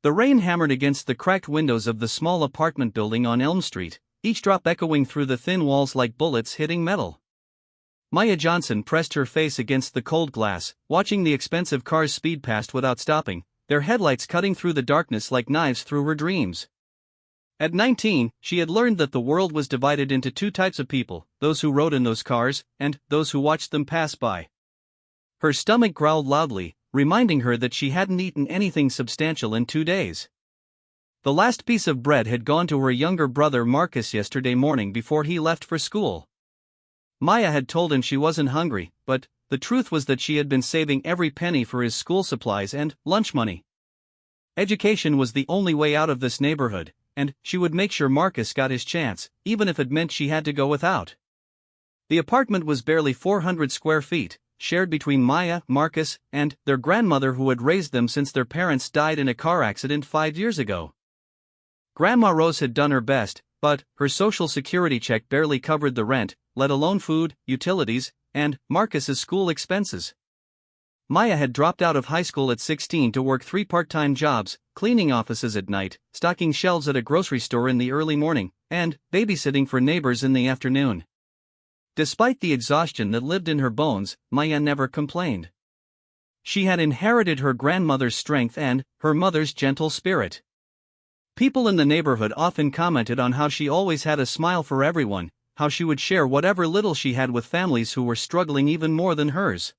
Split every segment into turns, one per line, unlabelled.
The rain hammered against the cracked windows of the small apartment building on Elm Street, each drop echoing through the thin walls like bullets hitting metal. Maya Johnson pressed her face against the cold glass, watching the expensive cars speed past without stopping, their headlights cutting through the darkness like knives through her dreams. At 19, she had learned that the world was divided into two types of people, those who rode in those cars, and those who watched them pass by. Her stomach growled loudly, reminding her that she hadn't eaten anything substantial in 2 days. The last piece of bread had gone to her younger brother Marcus yesterday morning before he left for school. Maya had told him she wasn't hungry, but the truth was that she had been saving every penny for his school supplies and lunch money. Education was the only way out of this neighborhood, and she would make sure Marcus got his chance, even if it meant she had to go without. The apartment was barely 400 square feet, shared between Maya, Marcus, and their grandmother who had raised them since their parents died in a car accident 5 years ago. Grandma Rose had done her best, but her social security check barely covered the rent, let alone food, utilities, and Marcus's school expenses. Maya had dropped out of high school at 16 to work 3 part-time jobs, cleaning offices at night, stocking shelves at a grocery store in the early morning, and babysitting for neighbors in the afternoon. Despite the exhaustion that lived in her bones, Maya never complained. She had inherited her grandmother's strength and her mother's gentle spirit. People in the neighborhood often commented on how she always had a smile for everyone, how she would share whatever little she had with families who were struggling even more than hers.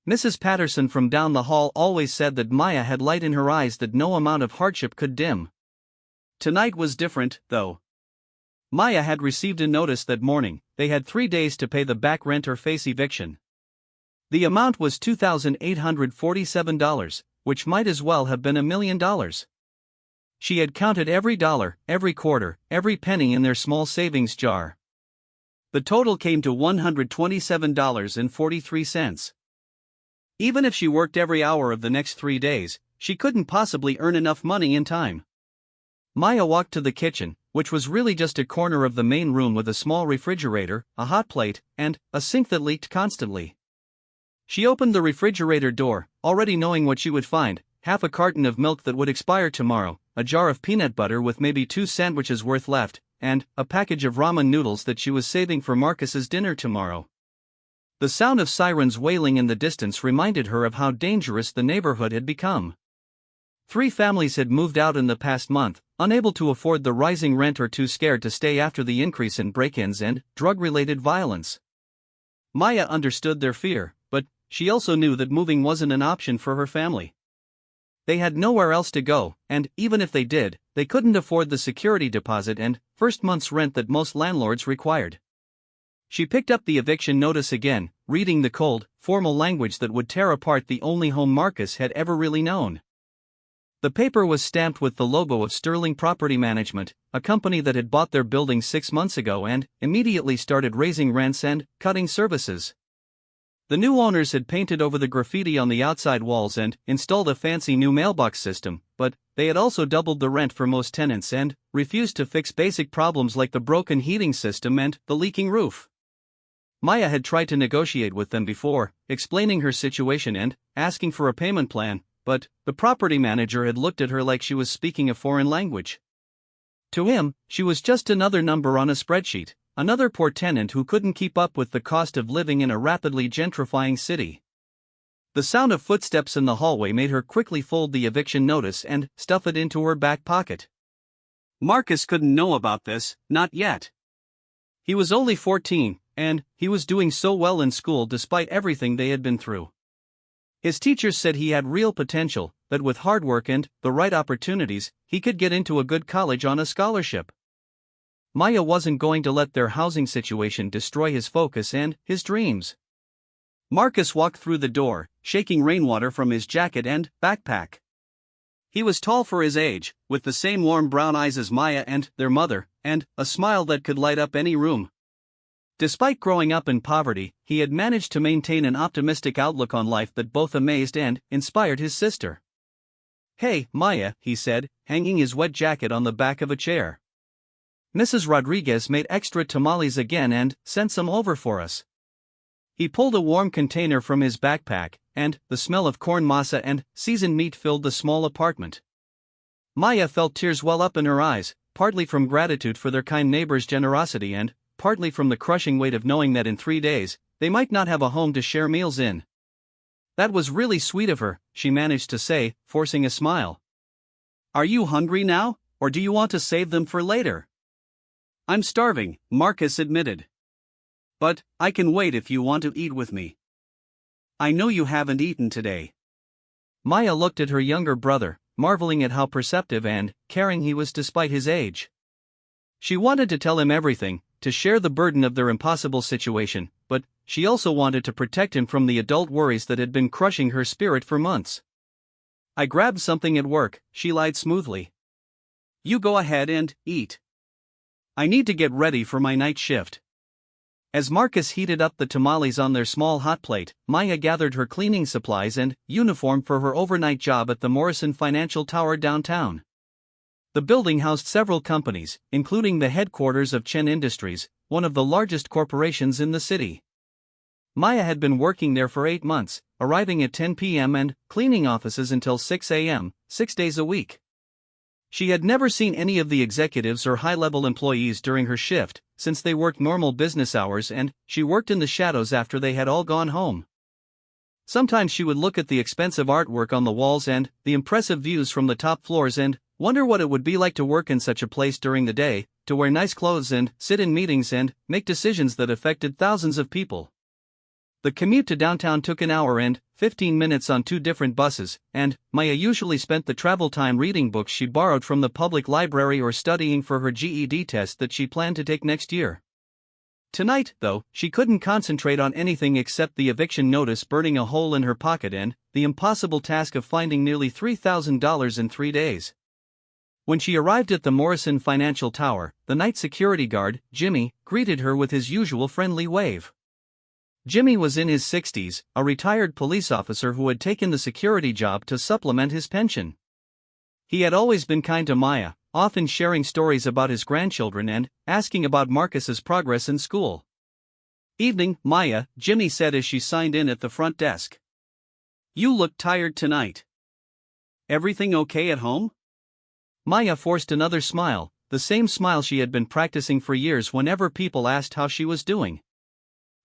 Mrs. Patterson from down the hall always said that Maya had light in her eyes that no amount of hardship could dim. Tonight was different, though. Maya had received a notice that morning. They had 3 days to pay the back rent or face eviction. The amount was $2,847, which might as well have been $1 million. She had counted every dollar, every quarter, every penny in their small savings jar. The total came to $127.43. Even if she worked every hour of the next 3 days, she couldn't possibly earn enough money in time. Maya walked to the kitchen, which was really just a corner of the main room with a small refrigerator, a hot plate, and a sink that leaked constantly. She opened the refrigerator door, already knowing what she would find: half a carton of milk that would expire tomorrow, a jar of peanut butter with maybe 2 sandwiches worth left, and a package of ramen noodles that she was saving for Marcus's dinner tomorrow. The sound of sirens wailing in the distance reminded her of how dangerous the neighborhood had become. 3 families had moved out in the past month, unable to afford the rising rent or too scared to stay after the increase in break-ins and drug-related violence. Maya understood their fear, but she also knew that moving wasn't an option for her family. They had nowhere else to go, and even if they did, they couldn't afford the security deposit and first month's rent that most landlords required. She picked up the eviction notice again, reading the cold, formal language that would tear apart the only home Marcus had ever really known. The paper was stamped with the logo of Sterling Property Management, a company that had bought their building 6 months ago and immediately started raising rents and cutting services. The new owners had painted over the graffiti on the outside walls and installed a fancy new mailbox system, but they had also doubled the rent for most tenants and refused to fix basic problems like the broken heating system and the leaking roof. Maya had tried to negotiate with them before, explaining her situation and asking for a payment plan, but the property manager had looked at her like she was speaking a foreign language. To him, she was just another number on a spreadsheet, another poor tenant who couldn't keep up with the cost of living in a rapidly gentrifying city. The sound of footsteps in the hallway made her quickly fold the eviction notice and stuff it into her back pocket. Marcus couldn't know about this, not yet. He was only 14, and he was doing so well in school despite everything they had been through. His teachers said he had real potential, that with hard work and the right opportunities, he could get into a good college on a scholarship. Maya wasn't going to let their housing situation destroy his focus and his dreams. Marcus walked through the door, shaking rainwater from his jacket and backpack. He was tall for his age, with the same warm brown eyes as Maya and their mother, and a smile that could light up any room. Despite growing up in poverty, he had managed to maintain an optimistic outlook on life that both amazed and inspired his sister. "Hey, Maya," he said, hanging his wet jacket on the back of a chair. "Mrs. Rodriguez made extra tamales again and sent some over for us." He pulled a warm container from his backpack, and the smell of corn masa and seasoned meat filled the small apartment. Maya felt tears well up in her eyes, partly from gratitude for their kind neighbor's generosity and, partly from the crushing weight of knowing that in 3 days, they might not have a home to share meals in. "That was really sweet of her," she managed to say, forcing a smile. "Are you hungry now, or do you want to save them for later?" "I'm starving," Marcus admitted. "But I can wait if you want to eat with me." "I know you haven't eaten today." Maya looked at her younger brother, marveling at how perceptive and caring he was despite his age. She wanted to tell him everything, to share the burden of their impossible situation, but she also wanted to protect him from the adult worries that had been crushing her spirit for months. "I grabbed something at work," she lied smoothly. "You go ahead and eat. I need to get ready for my night shift." As Marcus heated up the tamales on their small hot plate, Maya gathered her cleaning supplies and uniform for her overnight job at the Morrison Financial Tower downtown. The building housed several companies, including the headquarters of Chen Industries, one of the largest corporations in the city. Maya had been working there for 8 months, arriving at 10 p.m. and cleaning offices until 6 a.m., 6 days a week. She had never seen any of the executives or high-level employees during her shift, since they worked normal business hours and she worked in the shadows after they had all gone home. Sometimes she would look at the expensive artwork on the walls and the impressive views from the top floors and wonder what it would be like to work in such a place during the day, to wear nice clothes and sit in meetings and make decisions that affected thousands of people. The commute to downtown took an hour and 15 minutes on 2 different buses, and Maya usually spent the travel time reading books she borrowed from the public library or studying for her GED test that she planned to take next year. Tonight, though, she couldn't concentrate on anything except the eviction notice burning a hole in her pocket and the impossible task of finding nearly $3,000 in 3 days. When she arrived at the Morrison Financial Tower, the night security guard, Jimmy, greeted her with his usual friendly wave. Jimmy was in his 60s, a retired police officer who had taken the security job to supplement his pension. He had always been kind to Maya, often sharing stories about his grandchildren and asking about Marcus's progress in school. "Evening, Maya," Jimmy said as she signed in at the front desk. "You look tired tonight. Everything okay at home?" Maya forced another smile, the same smile she had been practicing for years whenever people asked how she was doing.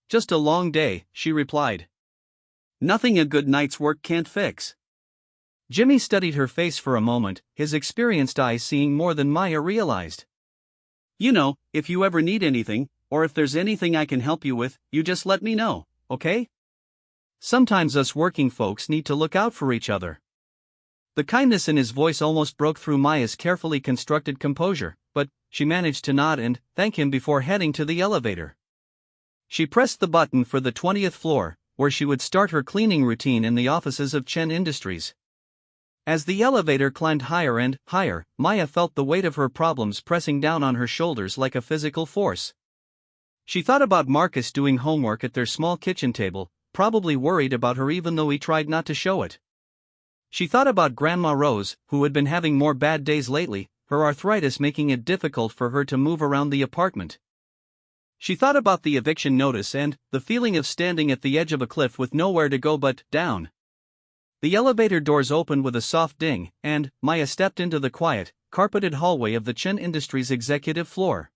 "Just a long day," she replied. "Nothing a good night's work can't fix." Jimmy studied her face for a moment, his experienced eyes seeing more than Maya realized. "You know, if you ever need anything, or if there's anything I can help you with, you just let me know, okay? Sometimes us working folks need to look out for each other." The kindness in his voice almost broke through Maya's carefully constructed composure, but she managed to nod and thank him before heading to the elevator. She pressed the button for the 20th floor, where she would start her cleaning routine in the offices of Chen Industries. As the elevator climbed higher and higher, Maya felt the weight of her problems pressing down on her shoulders like a physical force. She thought about Marcus doing homework at their small kitchen table, probably worried about her even though he tried not to show it. She thought about Grandma Rose, who had been having more bad days lately, her arthritis making it difficult for her to move around the apartment. She thought about the eviction notice and the feeling of standing at the edge of a cliff with nowhere to go but down. The elevator doors opened with a soft ding, and Maya stepped into the quiet, carpeted hallway of the Chen Industries executive floor.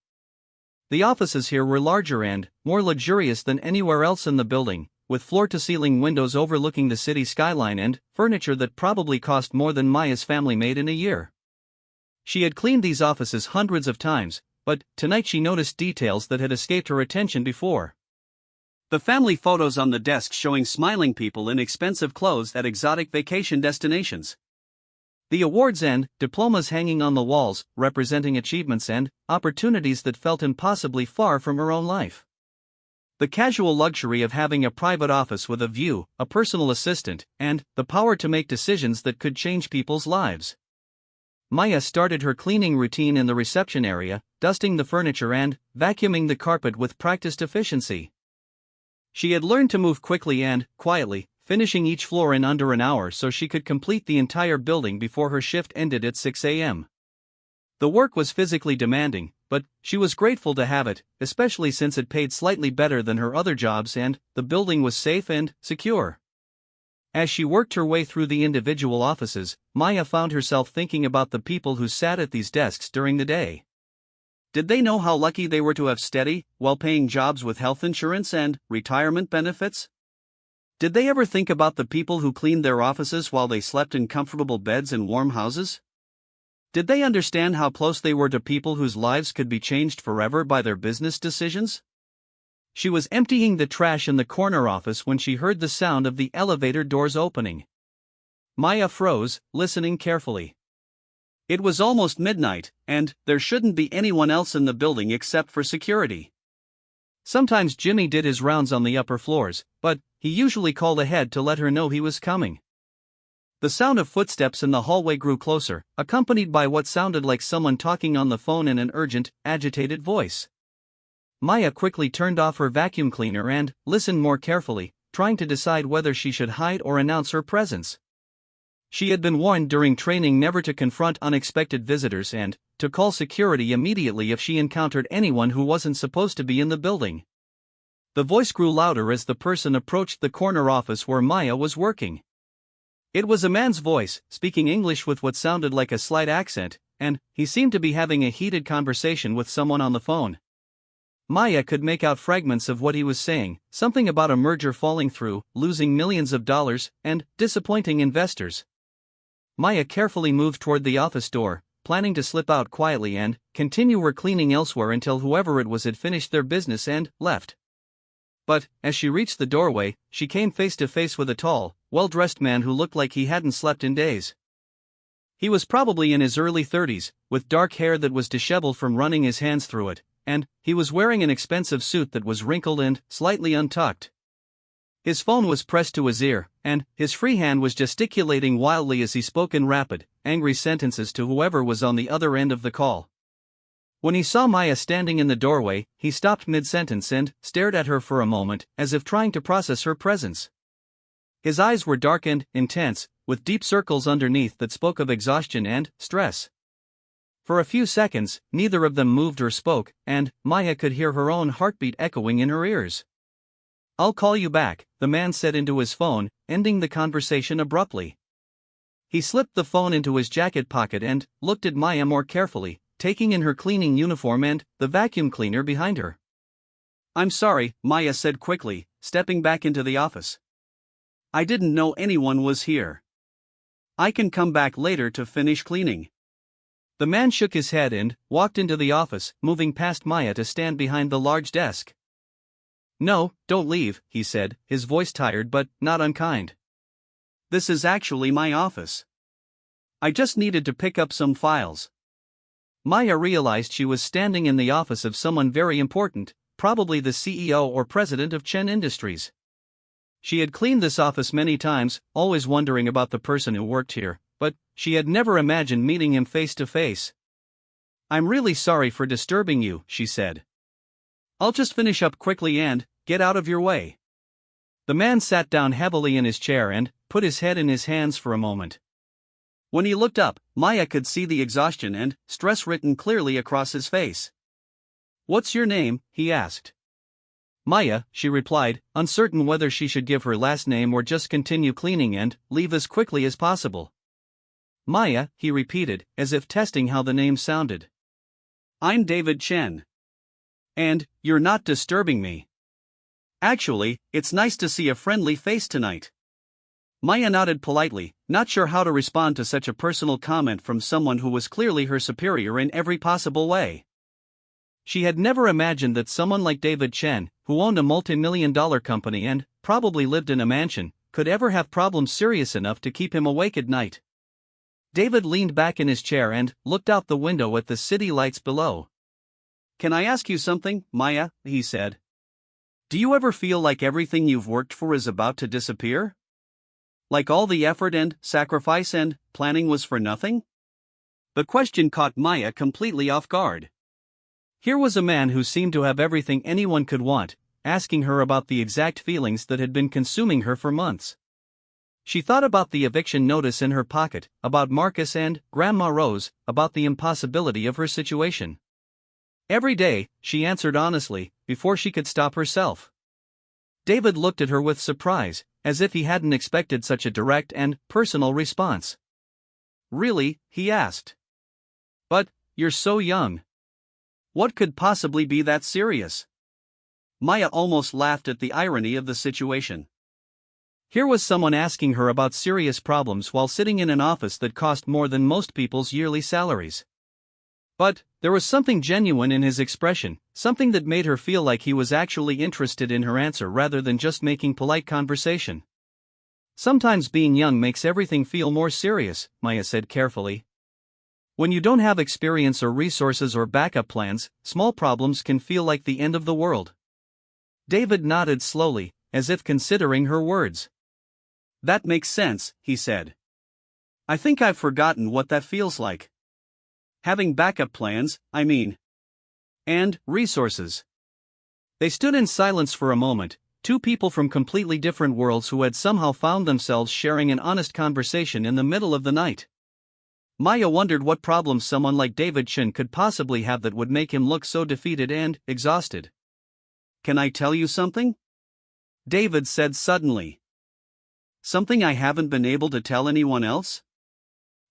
The offices here were larger and more luxurious than anywhere else in the building, with floor-to-ceiling windows overlooking the city skyline and furniture that probably cost more than Maya's family made in a year. She had cleaned these offices hundreds of times, but tonight she noticed details that had escaped her attention before. The family photos on the desk showing smiling people in expensive clothes at exotic vacation destinations. The awards and diplomas hanging on the walls, representing achievements and opportunities that felt impossibly far from her own life. The casual luxury of having a private office with a view, a personal assistant, and the power to make decisions that could change people's lives. Maya started her cleaning routine in the reception area, dusting the furniture and vacuuming the carpet with practiced efficiency. She had learned to move quickly and quietly, finishing each floor in under an hour so she could complete the entire building before her shift ended at 6 a.m. The work was physically demanding, but she was grateful to have it, especially since it paid slightly better than her other jobs and the building was safe and secure. As she worked her way through the individual offices, Maya found herself thinking about the people who sat at these desks during the day. Did they know how lucky they were to have steady, well-paying jobs with health insurance and retirement benefits? Did they ever think about the people who cleaned their offices while they slept in comfortable beds in warm houses? Did they understand how close they were to people whose lives could be changed forever by their business decisions? She was emptying the trash in the corner office when she heard the sound of the elevator doors opening. Maya froze, listening carefully. It was almost midnight, and there shouldn't be anyone else in the building except for security. Sometimes Jimmy did his rounds on the upper floors, but he usually called ahead to let her know he was coming. The sound of footsteps in the hallway grew closer, accompanied by what sounded like someone talking on the phone in an urgent, agitated voice. Maya quickly turned off her vacuum cleaner and listened more carefully, trying to decide whether she should hide or announce her presence. She had been warned during training never to confront unexpected visitors and to call security immediately if she encountered anyone who wasn't supposed to be in the building. The voice grew louder as the person approached the corner office where Maya was working. It was a man's voice, speaking English with what sounded like a slight accent, and he seemed to be having a heated conversation with someone on the phone. Maya could make out fragments of what he was saying, something about a merger falling through, losing millions of dollars, and disappointing investors. Maya carefully moved toward the office door, planning to slip out quietly and continue her cleaning elsewhere until whoever it was had finished their business and left. But, as she reached the doorway, she came face to face with a tall, well-dressed man who looked like he hadn't slept in days. He was probably in his early 30s, with dark hair that was disheveled from running his hands through it, and he was wearing an expensive suit that was wrinkled and slightly untucked. His phone was pressed to his ear, and his free hand was gesticulating wildly as he spoke in rapid, angry sentences to whoever was on the other end of the call. When he saw Maya standing in the doorway, he stopped mid-sentence and stared at her for a moment, as if trying to process her presence. His eyes were dark and intense, with deep circles underneath that spoke of exhaustion and stress. For a few seconds, neither of them moved or spoke, and Maya could hear her own heartbeat echoing in her ears. "I'll call you back," the man said into his phone, ending the conversation abruptly. He slipped the phone into his jacket pocket and looked at Maya more carefully, taking in her cleaning uniform and the vacuum cleaner behind her. "I'm sorry," Maya said quickly, stepping back into the office. "I didn't know anyone was here. I can come back later to finish cleaning." The man shook his head and walked into the office, moving past Maya to stand behind the large desk. "No, don't leave," he said, his voice tired but not unkind. "This is actually my office. I just needed to pick up some files." Maya realized she was standing in the office of someone very important, probably the CEO or president of Chen Industries. She had cleaned this office many times, always wondering about the person who worked here, but she had never imagined meeting him face to face. "I'm really sorry for disturbing you," she said. "I'll just finish up quickly and get out of your way." The man sat down heavily in his chair and put his head in his hands for a moment. When he looked up, Maya could see the exhaustion and stress written clearly across his face. "What's your name?" he asked. "Maya," she replied, uncertain whether she should give her last name or just continue cleaning and leave as quickly as possible. "Maya," he repeated, as if testing how the name sounded. "I'm David Chen. And you're not disturbing me. Actually, it's nice to see a friendly face tonight." Maya nodded politely, not sure how to respond to such a personal comment from someone who was clearly her superior in every possible way. She had never imagined that someone like David Chen, who owned a multi-million-dollar company and probably lived in a mansion, could ever have problems serious enough to keep him awake at night. David leaned back in his chair and looked out the window at the city lights below. "Can I ask you something, Maya?" he said. "Do you ever feel like everything you've worked for is about to disappear? Like all the effort and sacrifice and planning was for nothing?" The question caught Maya completely off guard. Here was a man who seemed to have everything anyone could want, asking her about the exact feelings that had been consuming her for months. She thought about the eviction notice in her pocket, about Marcus and Grandma Rose, about the impossibility of her situation. Every day, she answered honestly, before she could stop herself. David looked at her with surprise, as if he hadn't expected such a direct and personal response. "Really?" he asked. "But, you're so young. What could possibly be that serious?" Maya almost laughed at the irony of the situation. Here was someone asking her about serious problems while sitting in an office that cost more than most people's yearly salaries. But there was something genuine in his expression, something that made her feel like he was actually interested in her answer rather than just making polite conversation. "Sometimes being young makes everything feel more serious," Maya said carefully. "When you don't have experience or resources or backup plans, small problems can feel like the end of the world." David nodded slowly, as if considering her words. "That makes sense," he said. "I think I've forgotten what that feels like. Having backup plans, I mean. And resources." They stood in silence for a moment, two people from completely different worlds who had somehow found themselves sharing an honest conversation in the middle of the night. Maya wondered what problems someone like David Chen could possibly have that would make him look so defeated and exhausted. "Can I tell you something?" David said suddenly. "Something I haven't been able to tell anyone else?"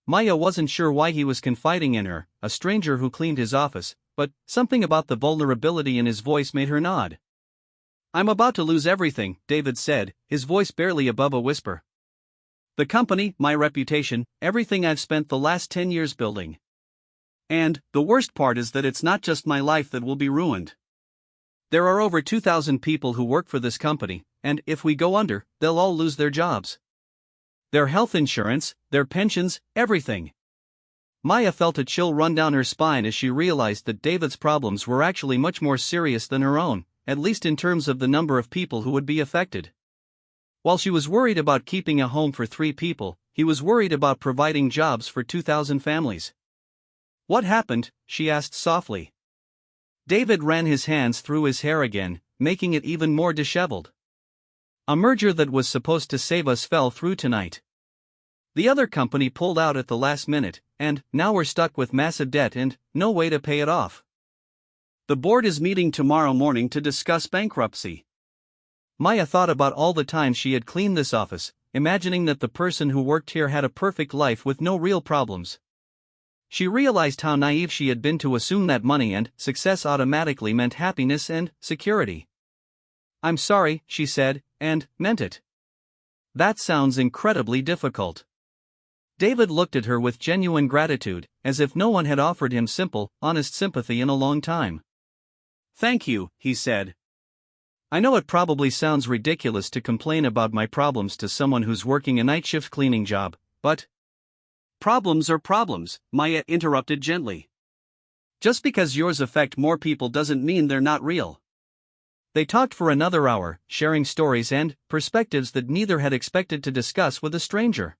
Maya wasn't sure why he was confiding in her, a stranger who cleaned his office, but something about the vulnerability in his voice made her nod. "I'm about to lose everything," David said, his voice barely above a whisper. "The company, my reputation, everything I've spent the last 10 years building. And the worst part is that it's not just my life that will be ruined. There are over 2,000 people who work for this company, and if we go under, they'll all lose their jobs. Their health insurance, their pensions, everything." Maya felt a chill run down her spine as she realized that David's problems were actually much more serious than her own, at least in terms of the number of people who would be affected. While she was worried about keeping a home for 3 people, he was worried about providing jobs for 2,000 families. "What happened?" she asked softly. David ran his hands through his hair again, making it even more disheveled. "A merger that was supposed to save us fell through tonight. The other company pulled out at the last minute, and now we're stuck with massive debt and no way to pay it off. The board is meeting tomorrow morning to discuss bankruptcy." Maya thought about all the times she had cleaned this office, imagining that the person who worked here had a perfect life with no real problems. She realized how naive she had been to assume that money and success automatically meant happiness and security. "I'm sorry," she said, and meant it. "That sounds incredibly difficult." David looked at her with genuine gratitude, as if no one had offered him simple, honest sympathy in a long time. "Thank you," he said. "I know it probably sounds ridiculous to complain about my problems to someone who's working a night shift cleaning job, but—" "Problems are problems," Maya interrupted gently. "Just because yours affect more people doesn't mean they're not real." They talked for another hour, sharing stories and perspectives that neither had expected to discuss with a stranger.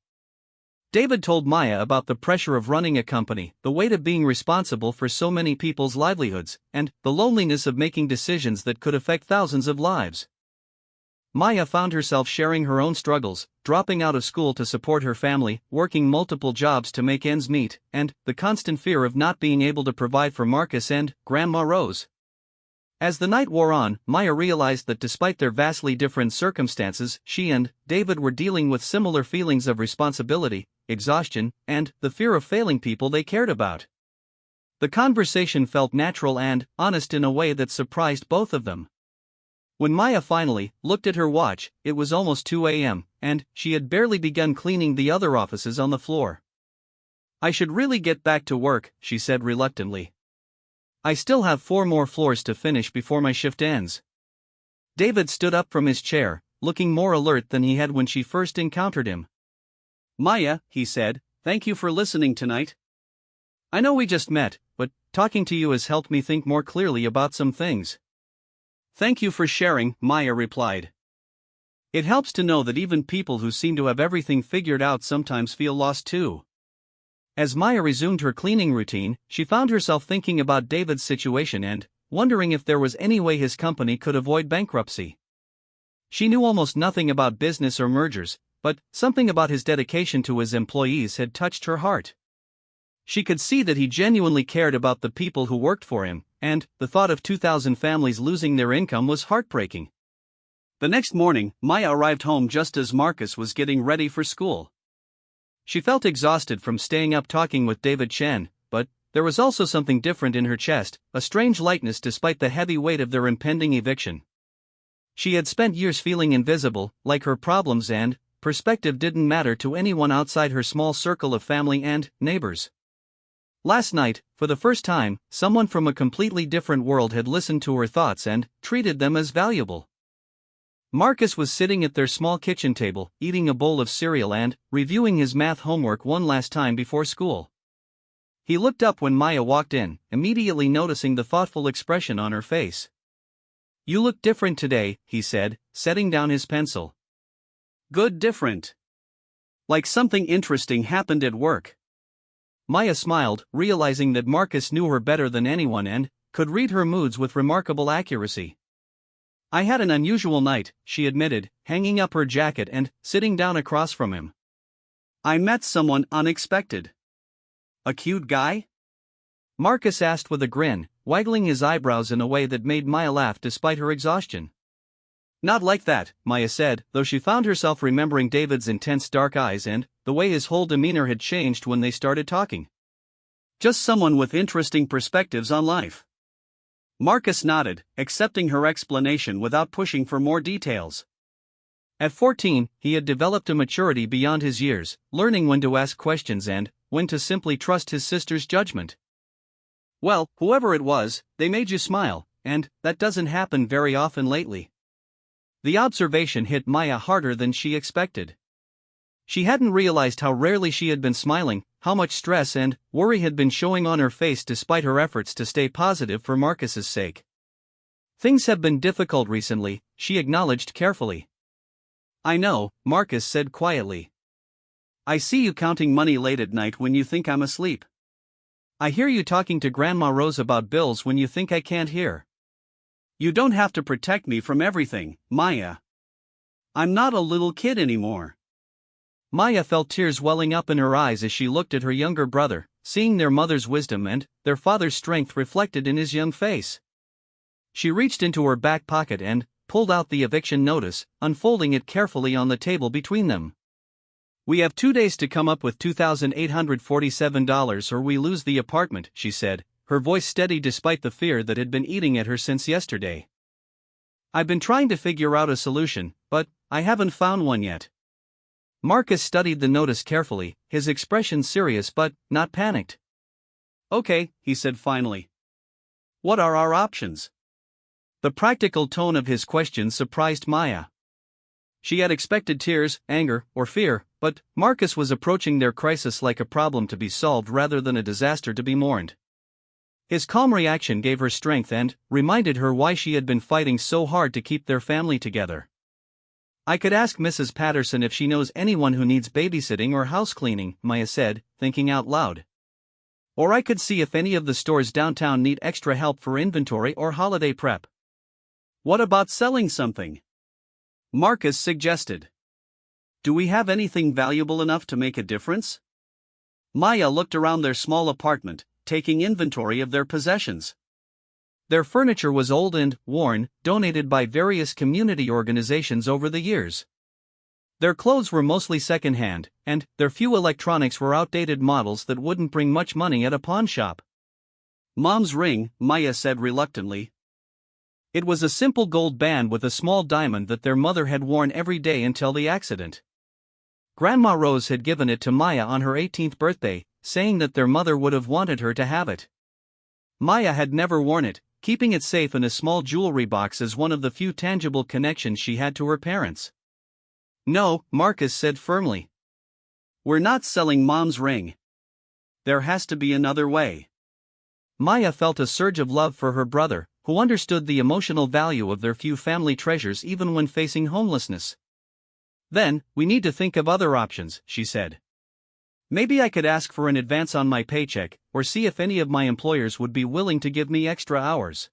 David told Maya about the pressure of running a company, the weight of being responsible for so many people's livelihoods, and the loneliness of making decisions that could affect thousands of lives. Maya found herself sharing her own struggles, dropping out of school to support her family, working multiple jobs to make ends meet, and the constant fear of not being able to provide for Marcus and Grandma Rose. As the night wore on, Maya realized that despite their vastly different circumstances, she and David were dealing with similar feelings of responsibility, exhaustion, and the fear of failing people they cared about. The conversation felt natural and honest in a way that surprised both of them. When Maya finally looked at her watch, it was almost 2 a.m., and she had barely begun cleaning the other offices on the floor. "I should really get back to work," she said reluctantly. "I still have 4 more floors to finish before my shift ends." David stood up from his chair, looking more alert than he had when she first encountered him. "Maya," he said, "thank you for listening tonight. I know we just met, but talking to you has helped me think more clearly about some things." "Thank you for sharing," Maya replied. "It helps to know that even people who seem to have everything figured out sometimes feel lost too." As Maya resumed her cleaning routine, she found herself thinking about David's situation and wondering if there was any way his company could avoid bankruptcy. She knew almost nothing about business or mergers, but something about his dedication to his employees had touched her heart. She could see that he genuinely cared about the people who worked for him, and the thought of 2,000 families losing their income was heartbreaking. The next morning, Maya arrived home just as Marcus was getting ready for school. She felt exhausted from staying up talking with David Chen, but there was also something different in her chest, a strange lightness despite the heavy weight of their impending eviction. She had spent years feeling invisible, like her problems and perspective didn't matter to anyone outside her small circle of family and neighbors. Last night, for the first time, someone from a completely different world had listened to her thoughts and treated them as valuable. Marcus was sitting at their small kitchen table, eating a bowl of cereal and reviewing his math homework one last time before school. He looked up when Maya walked in, immediately noticing the thoughtful expression on her face. "You look different today," he said, setting down his pencil. "Good different. Like something interesting happened at work." Maya smiled, realizing that Marcus knew her better than anyone and could read her moods with remarkable accuracy. "I had an unusual night," she admitted, hanging up her jacket and sitting down across from him. "I met someone unexpected." "A cute guy?" Marcus asked with a grin, waggling his eyebrows in a way that made Maya laugh despite her exhaustion. "Not like that," Maya said, though she found herself remembering David's intense dark eyes and the way his whole demeanor had changed when they started talking. "Just someone with interesting perspectives on life." Marcus nodded, accepting her explanation without pushing for more details. At 14, he had developed a maturity beyond his years, learning when to ask questions and when to simply trust his sister's judgment. "Well, whoever it was, they made you smile, and that doesn't happen very often lately." The observation hit Maya harder than she expected. She hadn't realized how rarely she had been smiling, how much stress and worry had been showing on her face despite her efforts to stay positive for Marcus's sake. "Things have been difficult recently," she acknowledged carefully. "I know," Marcus said quietly. "I see you counting money late at night when you think I'm asleep. I hear you talking to Grandma Rose about bills when you think I can't hear. You don't have to protect me from everything, Maya. I'm not a little kid anymore." Maya felt tears welling up in her eyes as she looked at her younger brother, seeing their mother's wisdom and their father's strength reflected in his young face. She reached into her back pocket and pulled out the eviction notice, unfolding it carefully on the table between them. "We have 2 days to come up with $2,847 or we lose the apartment," she said, her voice steady despite the fear that had been eating at her since yesterday. "I've been trying to figure out a solution, but I haven't found one yet." Marcus studied the notice carefully, his expression serious but not panicked. "Okay," he said finally. "What are our options?" The practical tone of his question surprised Maya. She had expected tears, anger, or fear, but Marcus was approaching their crisis like a problem to be solved rather than a disaster to be mourned. His calm reaction gave her strength and reminded her why she had been fighting so hard to keep their family together. "I could ask Mrs. Patterson if she knows anyone who needs babysitting or house cleaning," Maya said, thinking out loud. "Or I could see if any of the stores downtown need extra help for inventory or holiday prep." "What about selling something?" Marcus suggested. "Do we have anything valuable enough to make a difference?" Maya looked around their small apartment, taking inventory of their possessions. Their furniture was old and worn, donated by various community organizations over the years. Their clothes were mostly secondhand, and their few electronics were outdated models that wouldn't bring much money at a pawn shop. "Mom's ring," Maya said reluctantly. It was a simple gold band with a small diamond that their mother had worn every day until the accident. Grandma Rose had given it to Maya on her 18th birthday, saying that their mother would have wanted her to have it. Maya had never worn it, keeping it safe in a small jewelry box as one of the few tangible connections she had to her parents. "No," Marcus said firmly. "We're not selling Mom's ring. There has to be another way." Maya felt a surge of love for her brother, who understood the emotional value of their few family treasures even when facing homelessness. "Then, we need to think of other options," she said. "Maybe I could ask for an advance on my paycheck, or see if any of my employers would be willing to give me extra hours."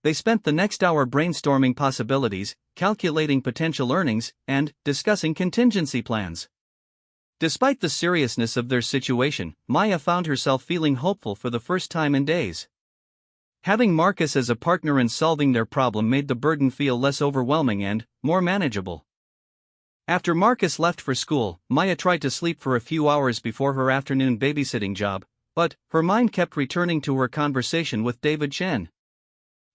They spent the next hour brainstorming possibilities, calculating potential earnings, and discussing contingency plans. Despite the seriousness of their situation, Maya found herself feeling hopeful for the first time in days. Having Marcus as a partner in solving their problem made the burden feel less overwhelming and more manageable. After Marcus left for school, Maya tried to sleep for a few hours before her afternoon babysitting job, but her mind kept returning to her conversation with David Chen.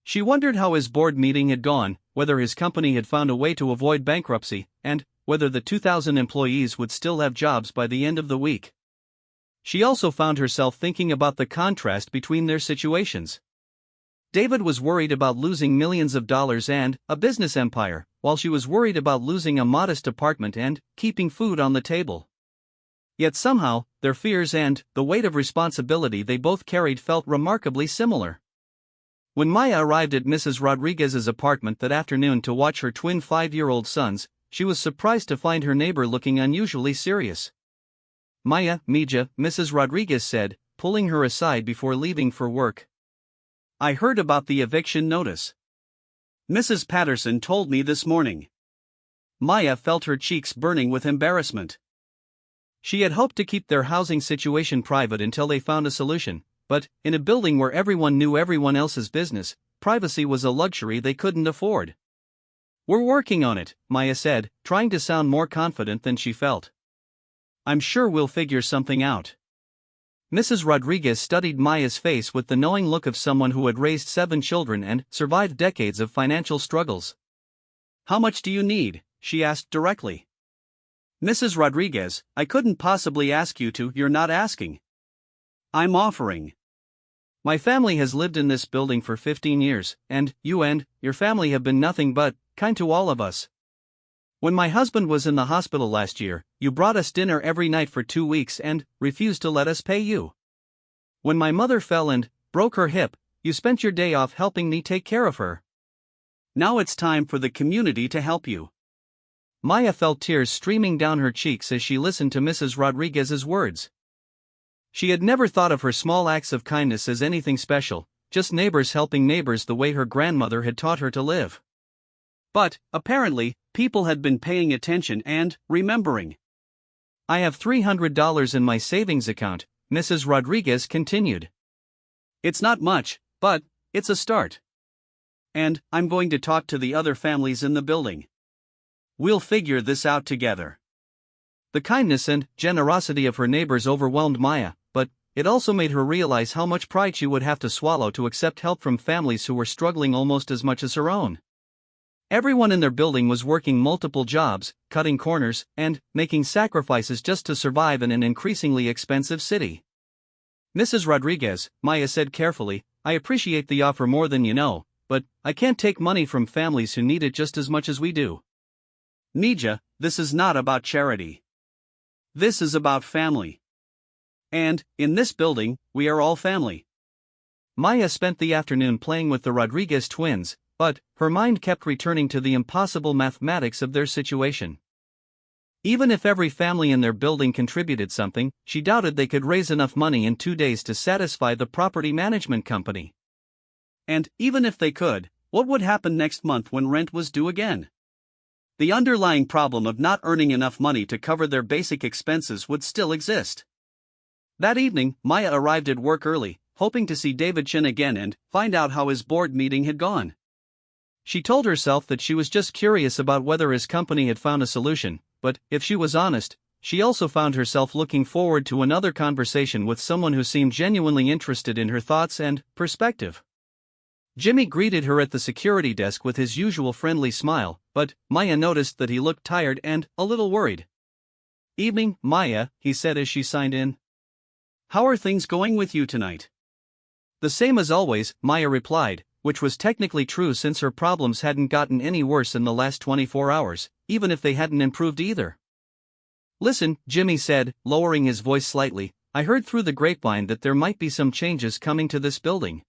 She wondered how his board meeting had gone, whether his company had found a way to avoid bankruptcy, and whether the 2,000 employees would still have jobs by the end of the week. She also found herself thinking about the contrast between their situations. David was worried about losing millions of dollars and a business empire, while she was worried about losing a modest apartment and keeping food on the table. Yet somehow, their fears and the weight of responsibility they both carried felt remarkably similar. When Maya arrived at Mrs. Rodriguez's apartment that afternoon to watch her twin 5-year-old sons, she was surprised to find her neighbor looking unusually serious. "Maya, Mija," Mrs. Rodriguez said, pulling her aside before leaving for work. "I heard about the eviction notice. Mrs. Patterson told me this morning." Maya felt her cheeks burning with embarrassment. She had hoped to keep their housing situation private until they found a solution, but in a building where everyone knew everyone else's business, privacy was a luxury they couldn't afford. "We're working on it," Maya said, trying to sound more confident than she felt. "I'm sure we'll figure something out." Mrs. Rodriguez studied Maya's face with the knowing look of someone who had raised 7 children and survived decades of financial struggles. "How much do you need?" she asked directly. "Mrs. Rodriguez, I couldn't possibly ask you to. You're not asking. I'm offering. My family has lived in this building for 15 years, and you and your family have been nothing but kind to all of us. When my husband was in the hospital last year, you brought us dinner every night for 2 weeks and refused to let us pay you. When my mother fell and broke her hip, you spent your day off helping me take care of her. Now it's time for the community to help you." Maya felt tears streaming down her cheeks as she listened to Mrs. Rodriguez's words. She had never thought of her small acts of kindness as anything special, just neighbors helping neighbors the way her grandmother had taught her to live. But, apparently, people had been paying attention and remembering. "I have $300 in my savings account," Mrs. Rodriguez continued. "It's not much, but it's a start. And I'm going to talk to the other families in the building. We'll figure this out together." The kindness and generosity of her neighbors overwhelmed Maya, but it also made her realize how much pride she would have to swallow to accept help from families who were struggling almost as much as her own. Everyone in their building was working multiple jobs, cutting corners, and making sacrifices just to survive in an increasingly expensive city. "Mrs. Rodriguez," Maya said carefully, "I appreciate the offer more than you know, but I can't take money from families who need it just as much as we do. Mija, this is not about charity. This is about family. And, in this building, we are all family." Maya spent the afternoon playing with the Rodriguez twins, but her mind kept returning to the impossible mathematics of their situation. Even if every family in their building contributed something, she doubted they could raise enough money in 2 days to satisfy the property management company. And even if they could, what would happen next month when rent was due again? The underlying problem of not earning enough money to cover their basic expenses would still exist. That evening, Maya arrived at work early, hoping to see David Chen again and find out how his board meeting had gone. She told herself that she was just curious about whether his company had found a solution, but if she was honest, she also found herself looking forward to another conversation with someone who seemed genuinely interested in her thoughts and perspective. Jimmy greeted her at the security desk with his usual friendly smile, but Maya noticed that he looked tired and a little worried. "Evening, Maya," he said as she signed in. "How are things going with you tonight?" "The same as always," Maya replied, which was technically true since her problems hadn't gotten any worse in the last 24 hours, even if they hadn't improved either. "Listen," Jimmy said, lowering his voice slightly, "I heard through the grapevine that there might be some changes coming to this building.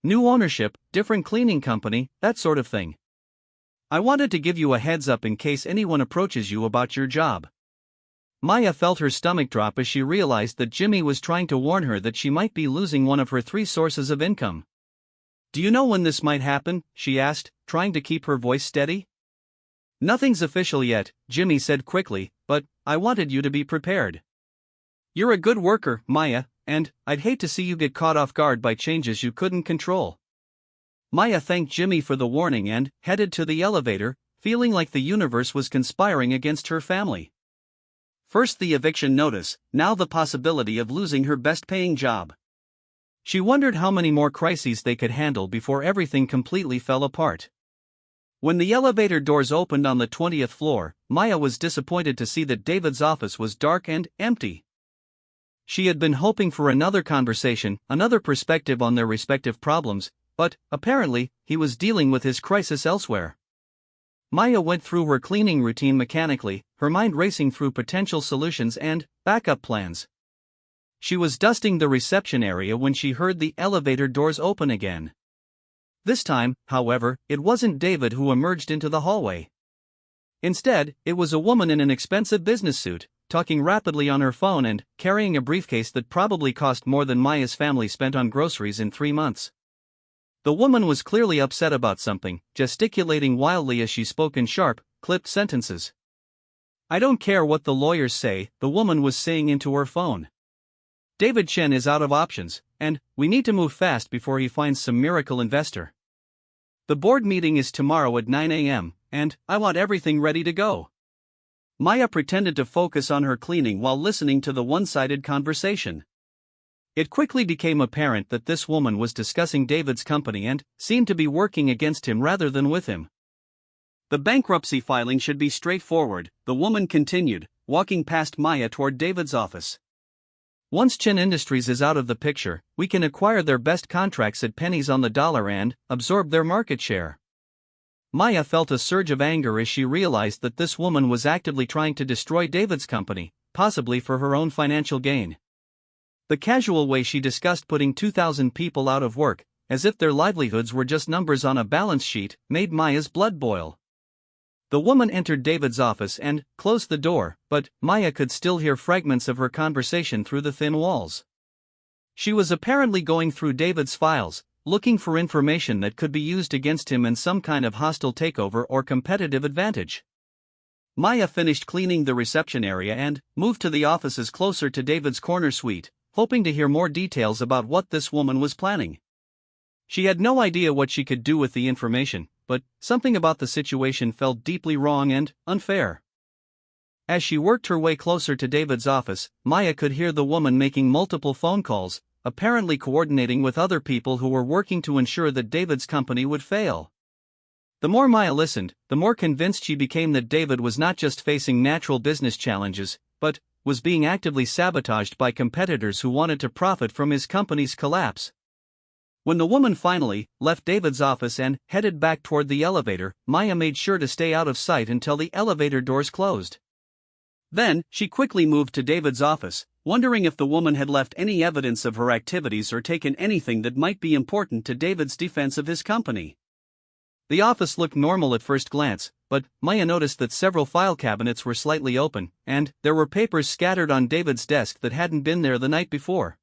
New ownership, different cleaning company, that sort of thing. I wanted to give you a heads up in case anyone approaches you about your job." Maya felt her stomach drop as she realized that Jimmy was trying to warn her that she might be losing one of her 3 sources of income. "Do you know when this might happen?" she asked, trying to keep her voice steady. "Nothing's official yet," Jimmy said quickly, "but I wanted you to be prepared. You're a good worker, Maya, and I'd hate to see you get caught off guard by changes you couldn't control." Maya thanked Jimmy for the warning and headed to the elevator, feeling like the universe was conspiring against her family. First the eviction notice, now the possibility of losing her best-paying job. She wondered how many more crises they could handle before everything completely fell apart. When the elevator doors opened on the 20th floor, Maya was disappointed to see that David's office was dark and empty. She had been hoping for another conversation, another perspective on their respective problems, but, apparently, he was dealing with his crisis elsewhere. Maya went through her cleaning routine mechanically, her mind racing through potential solutions and backup plans. She was dusting the reception area when she heard the elevator doors open again. This time, however, it wasn't David who emerged into the hallway. Instead, it was a woman in an expensive business suit, talking rapidly on her phone and carrying a briefcase that probably cost more than Maya's family spent on groceries in 3 months. The woman was clearly upset about something, gesticulating wildly as she spoke in sharp, clipped sentences. "I don't care what the lawyers say," the woman was saying into her phone. "David Chen is out of options, and we need to move fast before he finds some miracle investor. The board meeting is tomorrow at 9 a.m., and I want everything ready to go." Maya pretended to focus on her cleaning while listening to the one-sided conversation. It quickly became apparent that this woman was discussing David's company and seemed to be working against him rather than with him. "The bankruptcy filing should be straightforward," the woman continued, walking past Maya toward David's office. "Once Chen Industries is out of the picture, we can acquire their best contracts at pennies on the dollar and absorb their market share." Maya felt a surge of anger as she realized that this woman was actively trying to destroy David's company, possibly for her own financial gain. The casual way she discussed putting 2,000 people out of work, as if their livelihoods were just numbers on a balance sheet, made Maya's blood boil. The woman entered David's office and closed the door, but Maya could still hear fragments of her conversation through the thin walls. She was apparently going through David's files, looking for information that could be used against him in some kind of hostile takeover or competitive advantage. Maya finished cleaning the reception area and moved to the offices closer to David's corner suite, hoping to hear more details about what this woman was planning. She had no idea what she could do with the information, but something about the situation felt deeply wrong and unfair. As she worked her way closer to David's office, Maya could hear the woman making multiple phone calls, apparently coordinating with other people who were working to ensure that David's company would fail. The more Maya listened, the more convinced she became that David was not just facing natural business challenges, but was being actively sabotaged by competitors who wanted to profit from his company's collapse. When the woman finally left David's office and headed back toward the elevator, Maya made sure to stay out of sight until the elevator doors closed. Then, she quickly moved to David's office, wondering if the woman had left any evidence of her activities or taken anything that might be important to David's defense of his company. The office looked normal at first glance, but Maya noticed that several file cabinets were slightly open, and there were papers scattered on David's desk that hadn't been there the night before.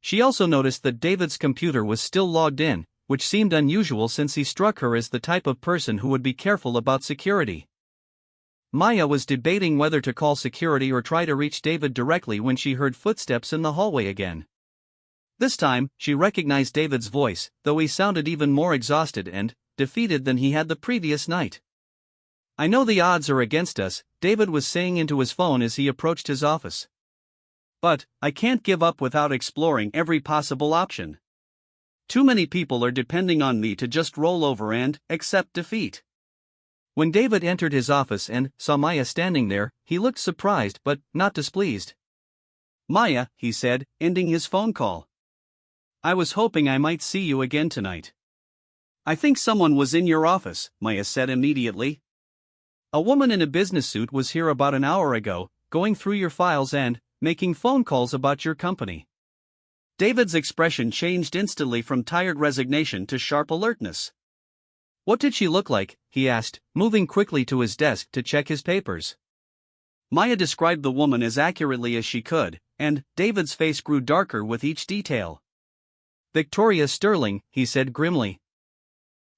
She also noticed that David's computer was still logged in, which seemed unusual since he struck her as the type of person who would be careful about security. Maya was debating whether to call security or try to reach David directly when she heard footsteps in the hallway again. This time, she recognized David's voice, though he sounded even more exhausted and defeated than he had the previous night. "I know the odds are against us," David was saying into his phone as he approached his office. "But I can't give up without exploring every possible option. Too many people are depending on me to just roll over and accept defeat." When David entered his office and saw Maya standing there, he looked surprised but not displeased. "Maya," he said, ending his phone call. "I was hoping I might see you again tonight." "I think someone was in your office," Maya said immediately. "A woman in a business suit was here about an hour ago, going through your files and making phone calls about your company." David's expression changed instantly from tired resignation to sharp alertness. "What did she look like?" he asked, moving quickly to his desk to check his papers. Maya described the woman as accurately as she could, and David's face grew darker with each detail. "Victoria Sterling," he said grimly.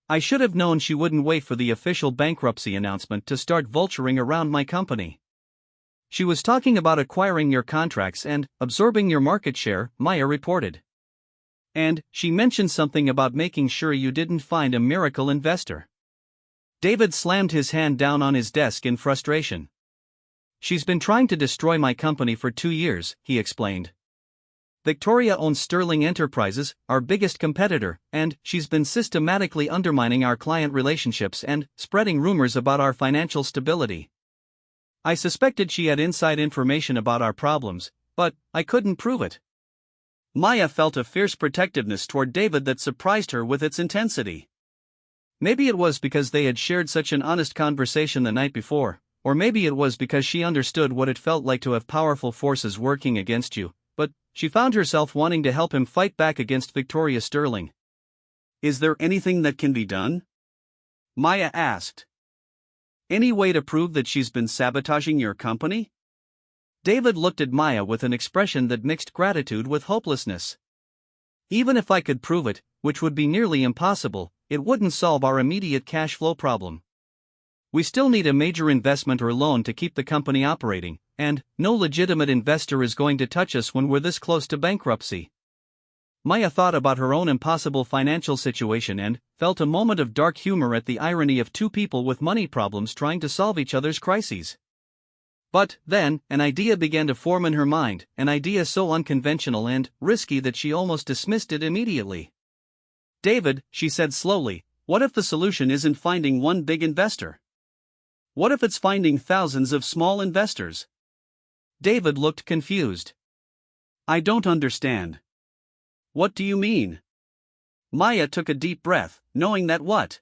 "I should have known she wouldn't wait for the official bankruptcy announcement to start vulturing around my company." She was talking about acquiring your contracts and absorbing your market share, Maya reported. And she mentioned something about making sure you didn't find a miracle investor. David slammed his hand down on his desk in frustration. She's been trying to destroy my company for 2 years, he explained. Victoria owns Sterling Enterprises, our biggest competitor, and she's been systematically undermining our client relationships and spreading rumors about our financial stability. I suspected she had inside information about our problems, but I couldn't prove it. Maya felt a fierce protectiveness toward David that surprised her with its intensity. Maybe it was because they had shared such an honest conversation the night before, or maybe it was because she understood what it felt like to have powerful forces working against you, but she found herself wanting to help him fight back against Victoria Sterling. Is there anything that can be done? Maya asked. Any way to prove that she's been sabotaging your company? David looked at Maya with an expression that mixed gratitude with hopelessness. Even if I could prove it, which would be nearly impossible, it wouldn't solve our immediate cash flow problem. We still need a major investment or loan to keep the company operating, and no legitimate investor is going to touch us when we're this close to bankruptcy. Maya thought about her own impossible financial situation and felt a moment of dark humor at the irony of two people with money problems trying to solve each other's crises. But then, an idea began to form in her mind, an idea so unconventional and risky that she almost dismissed it immediately. David, she said slowly, what if the solution isn't finding one big investor? What if it's finding thousands of small investors? David looked confused. I don't understand. What do you mean? Maya took a deep breath, knowing that what